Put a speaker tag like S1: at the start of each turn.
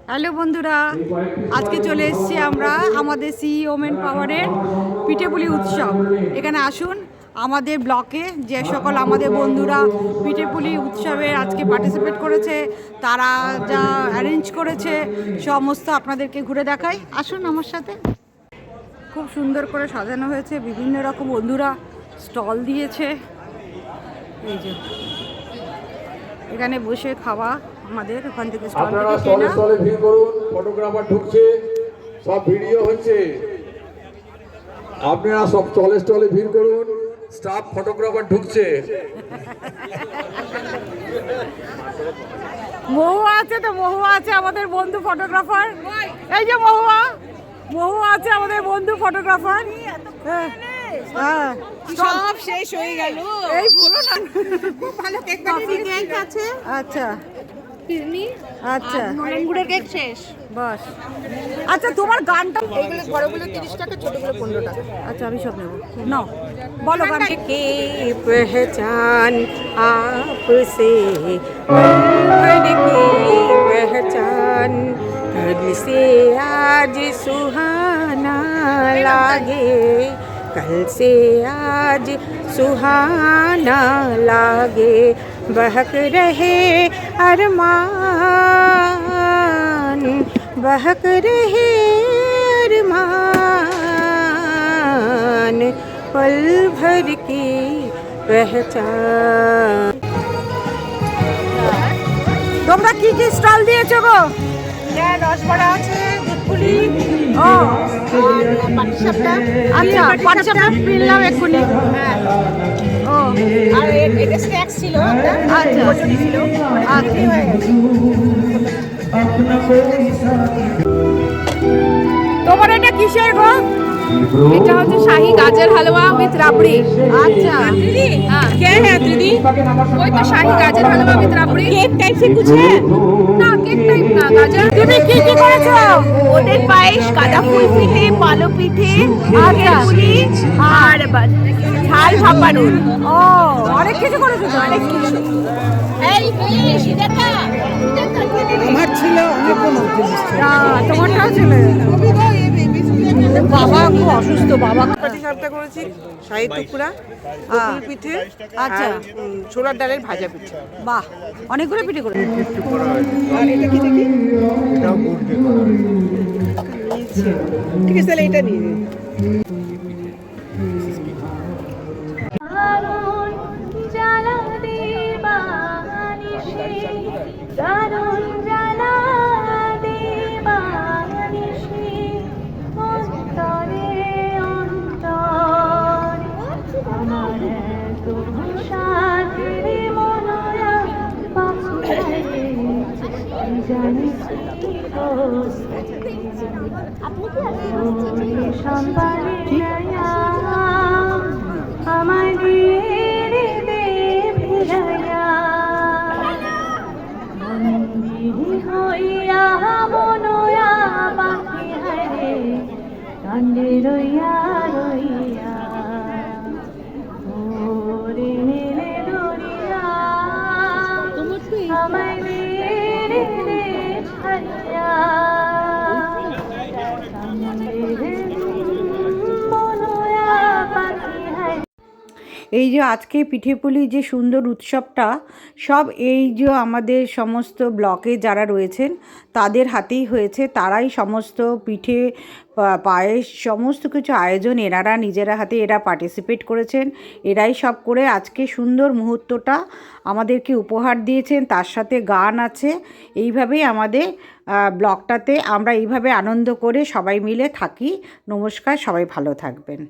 S1: Hello বন্ধুরা, আজকে চলে এসেছি আমরা আমাদের ওমেন পাওয়ারের পিঠেপুলি উৎসব। এখানে আসুন, আমাদের ব্লকে যে সকল আমাদের বন্ধুরা পিঠেপুলি উৎসবে আজকে পার্টিসিপেট করেছে, তারা যা অ্যারেঞ্জ করেছে সমস্ত আপনাদেরকে ঘুরে দেখাই। আসুন আমার সাথে। খুব সুন্দর করে সাজানো হয়েছে, বিভিন্ন রকম বন্ধুরা স্টল দিয়েছে। এই যে এখানে বসে খাওয়া, আমাদের ওখান থেকে স্টল থেকে কেনা।
S2: স্টলে ভিড় করুন, ফটোগ্রাফার ঢুকছে, সব ভিডিও হচ্ছে। আপনারা সব স্টলে ভিড় করুন, স্টাফ ফটোগ্রাফার ঢুকছে।
S1: মহুয়া আছে তো, মহুয়া আছে আমাদের বন্ধু ফটোগ্রাফার। এই যে মহুয়া আছে আমাদের বন্ধু ফটোগ্রাফার। হ্যাঁ,
S3: সব শেষ হয়ে গেল।
S1: এই বলো না,
S3: খুব ভালো কেক বানিয়েছি। কেক আছে,
S1: আচ্ছা
S3: ফিরনি,
S1: আচ্ছা,
S3: নরম গুড়ের কেক শেষ।
S1: বাস। আচ্ছা, তোমার গানটা
S3: এইগুলো বড়গুলো 30 টাকা, ছোটগুলো 15 টাকা।
S1: আচ্ছা, আমি সব নেবো। নাও, বলো গান।
S4: की पहचान आपसे, मन की पहचान कल से आज सुहाना लागे, कल से आज सुहाना लागे, बहक रहे अरमान, बहक रहे अरमान, पल भर की पहचान।
S1: তোমরা কি কি স্টল দিয়েছো গো?
S3: রসবড়া আছে, দুধপুলি,
S1: ও
S3: পাটিসাপটা।
S1: আচ্ছা, পাটিসাপটা কিনলাম এক্ষুনি। ও
S3: আর এটা স্ন্যাক্স ছিল,
S1: আচ্ছা,
S3: কচুরি ছিল।
S1: আচ্ছা,
S3: হয়ে গেছে।
S1: তোমার এটা কিসের গো?
S4: এটা হচ্ছে শাহী গাজর হালুয়া উইথ রাবড়ি।
S1: আচ্ছা,
S4: दीदी क्या है दीदी? वही तो शाही गाजर हलवा विद राबड़ी। केक टाइप से कुछ है ना? केक टाइप ना, गाजर।
S1: তুমি কি কি করেছো?
S3: ওদের পায়েস, গাঁদা ফুল পিঠে, পালো পিঠে, আগের পুলি আর ঝাল ভাপারুল।
S1: ও, অনেক কিছু করেছো তো।
S3: অনেক কিছু। এই দেখা
S4: আমার ছিল অনেক
S1: তোমারটাও ছিল। বাবা খুব অসুস্থ, বাবা।
S4: পাটিসাপটা করেছি, শাহী টুকরা,
S1: হ্যাঁ।
S4: পিঠে,
S1: আচ্ছা,
S4: আর ছোলার ডালের ভাজা পিঠে।
S1: বাহ, অনেকগুলো পিঠে করে।
S4: আর এটা কি দেখি? ঠিক আছে, তাহলে এটা নিয়ে নিই।
S5: আগুন জ্বালা দেবানিশি, দারুণ জ্বালা দেবানিশি, অন্তরে অন্তরে আমার এত সাথের মনোরা পাখি জানি সম্পাদে আমাদের ফিরাইয়া বন্দী হইয়া মনোয়া পাখি হারে কান্দে রইয়া রইয়া ওরে নীলে দরিয়া আমাদের ছাইয়া
S1: এই যে আজকে পিঠেপুলি যে সুন্দর উৎসবটা, সব এই যে আমাদের সমস্ত ব্লকে যারা রয়েছেন তাদের হাতেই হয়েছে। তারাই সমস্ত পিঠে, পায়েস, সমস্ত কিছু আয়োজন এনারা নিজেরা হাতে এরা পার্টিসিপেট করেছেন। এরাই সব করে আজকে সুন্দর মুহূর্তটা আমাদেরকে উপহার দিয়েছেন। তার সাথে গান আছে। এইভাবেই আমাদের ব্লকটাতে আমরা এইভাবে আনন্দ করে সবাই মিলে থাকি। নমস্কার, সবাই ভালো থাকবেন।